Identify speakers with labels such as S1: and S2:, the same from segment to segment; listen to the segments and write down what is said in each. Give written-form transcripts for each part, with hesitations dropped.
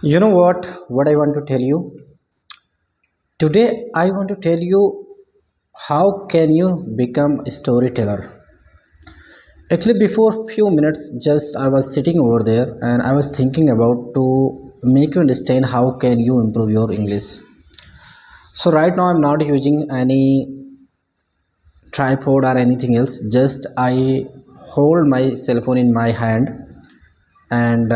S1: You know what I want to tell you? Today I want to tell you how can you become a storyteller. Actually before few minutes just I was sitting over there and I was thinking about to make you understand how can you improve your English. So right now I'm not using any tripod or anything else. Just I hold my cell phone in my hand and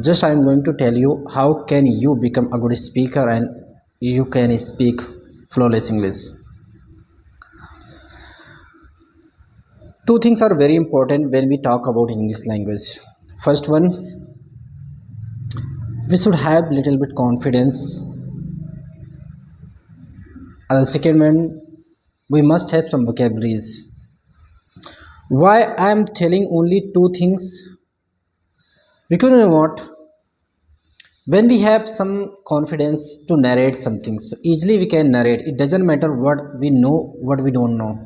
S1: just I'm going to tell you how can you become a good speaker and you can speak flawless English. Two things are very important when we talk about English language. First one, we should have little bit confidence, and the second one, we must have some vocabularies. Why I am telling only two things? Because you know what, when we have some confidence to narrate something, so easily we can narrate. It doesn't matter what we know, what we don't know.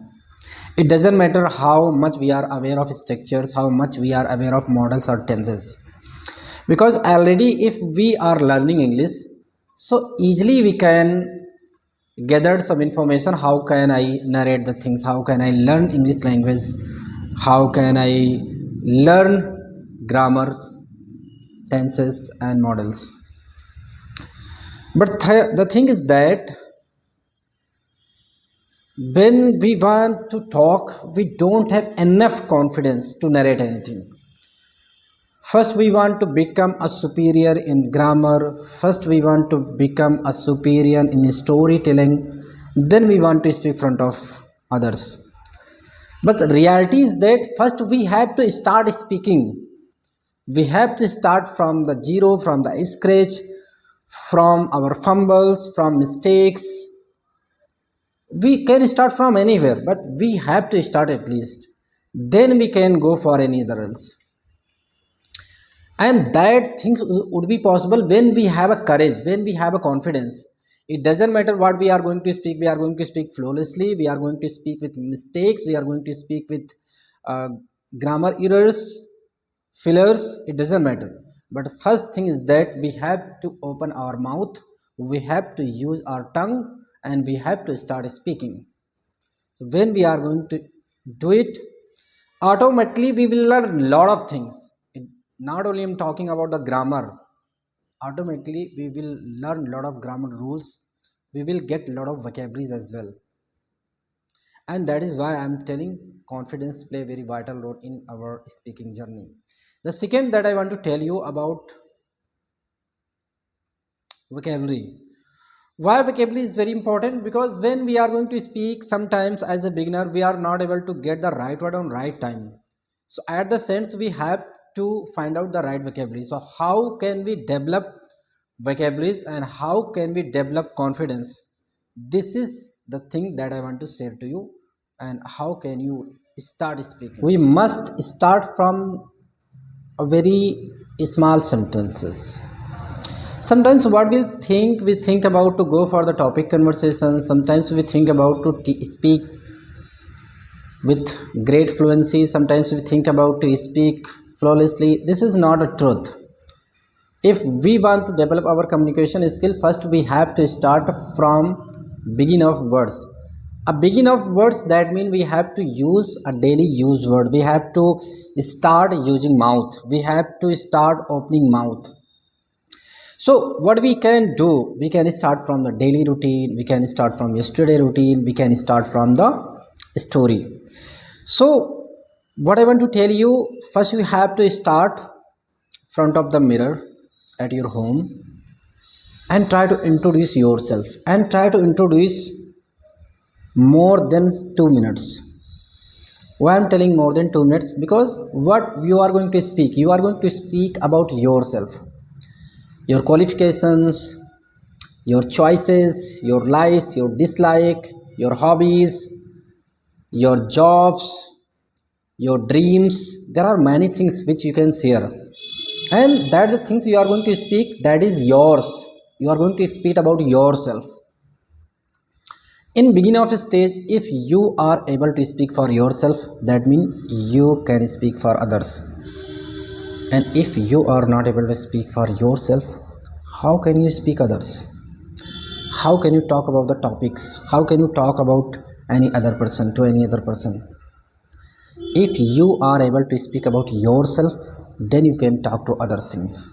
S1: It doesn't matter how much we are aware of structures, how much we are aware of models or tenses, because already if we are learning English, so easily we can gather some information. How can I narrate the things? How can I learn English language? How can I learn grammars, tenses and models? But the thing is that when we want to talk, we don't have enough confidence to narrate anything. First, we want to become a superior in grammar. First, we want to become a superior in storytelling. Then we want to speak in front of others. But the reality is that first we have to start speaking. We have to start from the zero, from the scratch, from our fumbles, from mistakes. We can start from anywhere, but we have to start at least. Then we can go for any other else. And that things would be possible when we have a courage, when we have a confidence. It doesn't matter what we are going to speak. We are going to speak flawlessly. We are going to speak with mistakes. We are going to speak with uh, grammar errors, fillers. It doesn't matter. But first thing is that we have to open our mouth. We have to use our tongue and we have to start speaking. So when we are going to do it, automatically we will learn a lot of things. Not only I'm talking about the grammar, automatically we will learn a lot of grammar rules. We will get a lot of vocabularies as well. And that is why I'm telling confidence play a very vital role in our speaking journey. The second that I want to tell you about vocabulary. Why vocabulary is very important? Because when we are going to speak, sometimes as a beginner we are not able to get the right word on right time. So at the sense we have to find out the right vocabulary. So how can we develop vocabularies and how can we develop confidence? This is the thing that I want to share to you. And how can you start speaking? We must start from a very small sentences. Sometimes what we think about to go for the topic conversation. Sometimes we think about to speak with great fluency. Sometimes we think about to speak flawlessly. This is not a truth. If we want to develop our communication skill, first we have to start from begin of words. A begin of words, that means we have to use a daily use word. We have to start using mouth. We have to start opening mouth. So what we can do, we can start from the daily routine, we can start from yesterday routine, we can start from the story. So what I want to tell you, first you have to start front of the mirror at your home and try to introduce yourself and try to introduce more than 2 minutes. Why I'm telling more than 2 minutes? Because what you are going to speak, you are going to speak about yourself, your qualifications, your choices, your likes, your dislike, your hobbies, your jobs, your dreams. There are many things which you can share, and that the things you are going to speak, that is yours. You are going to speak about yourself. In beginning of a stage, if you are able to speak for yourself, that means you can speak for others. And if you are not able to speak for yourself, How can you speak others? How can you talk about the topics? How can you talk about any other person to any other person? If you are able to speak about yourself, then you can talk to other things.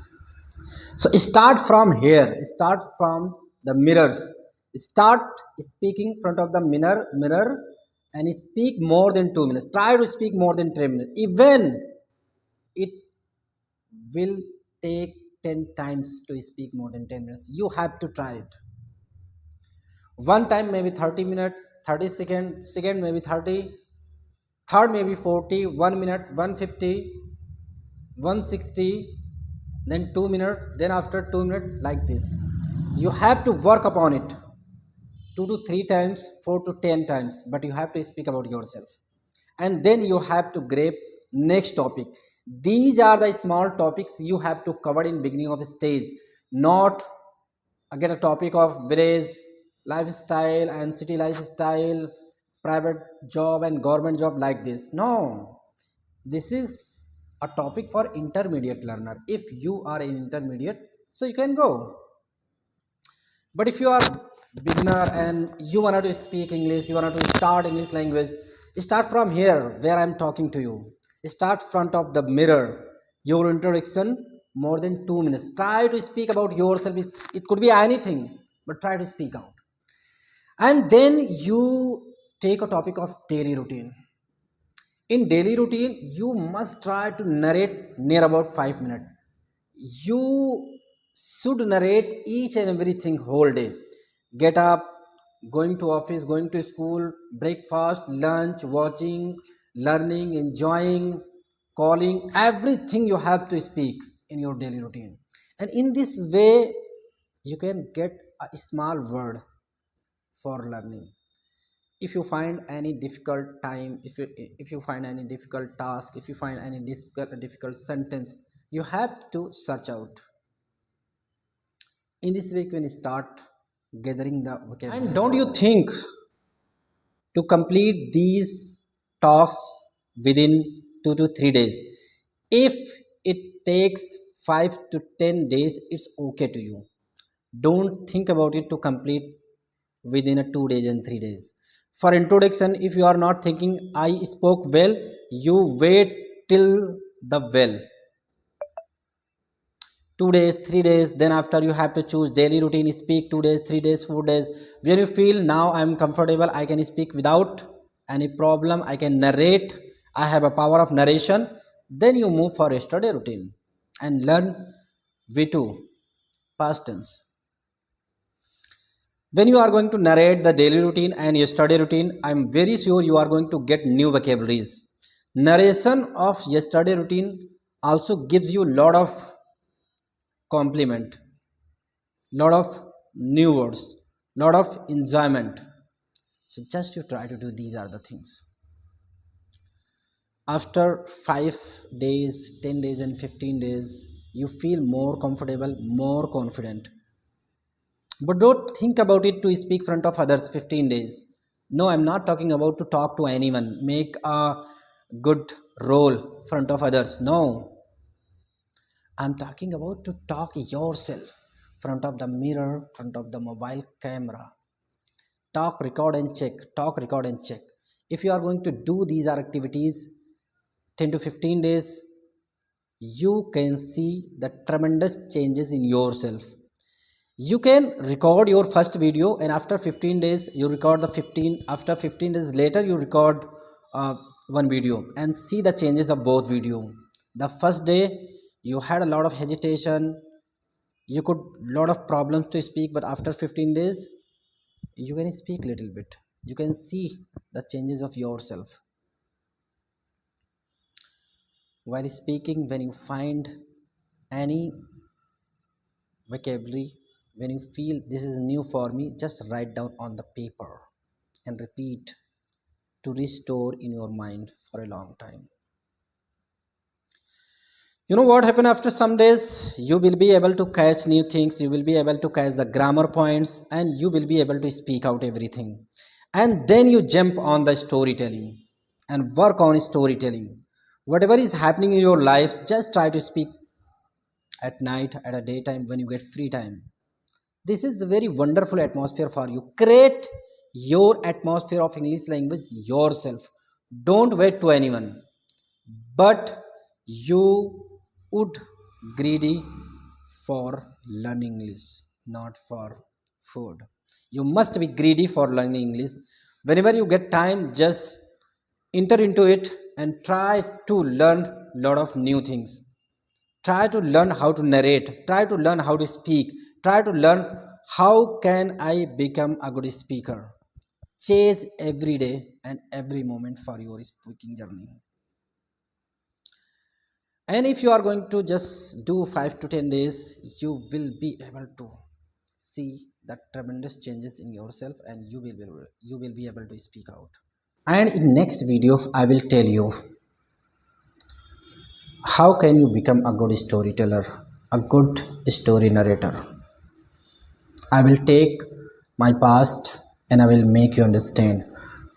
S1: So start from here, start from the mirrors, start speaking in front of the mirror and speak more than 2 minutes. Try to speak more than 3 minutes. Even it will take 10 times to speak more than 10 minutes. You have to try it. One time maybe 30 minutes, 30 second maybe 30, third maybe 40, 1 minute 150, 160, then 2 minutes, then after 2 minutes, like this. You have to work upon it 2 to 3 times, 4 to 10 times, but you have to speak about yourself. And then you have to grab next topic. These are the small topics you have to cover in beginning of stage, not again a topic of village lifestyle and city lifestyle, private job and government job, like this. No, this is a topic for intermediate learner. If you are an intermediate, so you can go. But if you are beginner and you wanted to speak English, you wanted to start English language, start from here where I'm talking to you. Start front of the mirror. Your introduction more than 2 minutes. Try to speak about yourself. It could be anything, but try to speak out. And then you take a topic of daily routine. In daily routine, you must try to narrate near about 5 minutes. You should narrate each and everything whole day. Get up, going to office, going to school, breakfast, lunch, watching, learning, enjoying, calling, everything you have to speak in your daily routine. And in this way, you can get a small word for learning. If you find any difficult time, if you find any difficult task, if you find any difficult sentence, you have to search out. In this way you can start gathering the vocabulary. And don't you think to complete these talks within 2 to 3 days, if it takes 5 to 10 days, it's okay to you. Don't think about it to complete within a 2 days and 3 days. For introduction, if you are not thinking I spoke well, you wait till the well, 2 days 3 days, then after you have to choose daily routine, speak 2 days 3 days 4 days. When you feel now I am comfortable, I can speak without any problem, I can narrate, I have a power of narration, then you move for yesterday routine and learn v2 past tense. When you are going to narrate the daily routine and yesterday routine, I am very sure you are going to get new vocabularies. Narration of yesterday routine also gives you lot of compliment, lot of new words, lot of enjoyment. So just you try to do these are the things. After 5 days, 10 days and 15 days, you feel more comfortable, more confident. But don't think about it to speak front of others 15 days. No, I'm not talking about to talk to anyone, make a good role front of others. No, I'm talking about to talk yourself front of the mirror, front of the mobile camera. Talk, record and check. Talk, record and check. If you are going to do these are activities 10 to 15 days, you can see the tremendous changes in yourself. You can record your first video and after 15 days you record the 15, after 15 days later you record one video and see the changes of both video. The first day you had a lot of hesitation, you could lot of problems to speak, but after 15 days you can speak little bit, you can see the changes of yourself. While speaking, when you find any vocabulary, when you feel this is new for me, just write down on the paper and repeat to restore in your mind for a long time. You know what happen after some days? You will be able to catch new things, you will be able to catch the grammar points, and you will be able to speak out everything. And then you jump on the storytelling and work on storytelling. Whatever is happening in your life, just try to speak at night, at a daytime, when you get free time. This is a very wonderful atmosphere for you. Create your atmosphere of English language yourself. Don't wait to anyone. But you would greedy for learning English, not for food. You must be greedy for learning English. Whenever you get time, just enter into it and try to learn lot of new things. Try to learn how to narrate. Try to learn how to speak. Try to learn how can I become a good speaker. Chase every day and every moment for your speaking journey. And if you are going to just do 5 to 10 days, you will be able to see the tremendous changes in yourself, and you will be able to speak out. And in next video I will tell you how can you become a good storyteller, a good story narrator. I will take my past and I will make you understand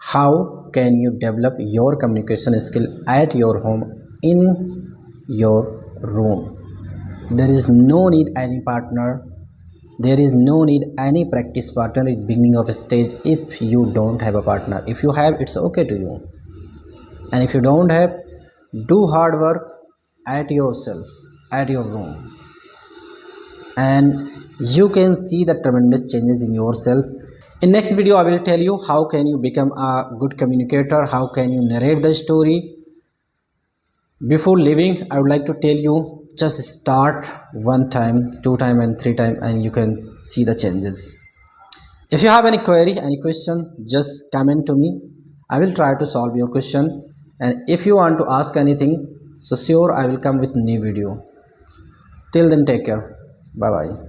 S1: how can you develop your communication skill at your home, in your room. There is no need any partner. There is no need any practice partner at beginning of a stage. If you don't have a partner, if you have, it's okay to you. And if you don't have, do hard work at yourself, at your room, and you can see the tremendous changes in yourself. In next video I will tell you how can you become a good communicator, how can you narrate the story. Before leaving, I would like to tell you, just start one time, two time, and three time, and you can see the changes. If you have any query, any question, just comment to me. I will try to solve your question. And if you want to ask anything, so sure I will come with new video. Till then, take care. Bye bye.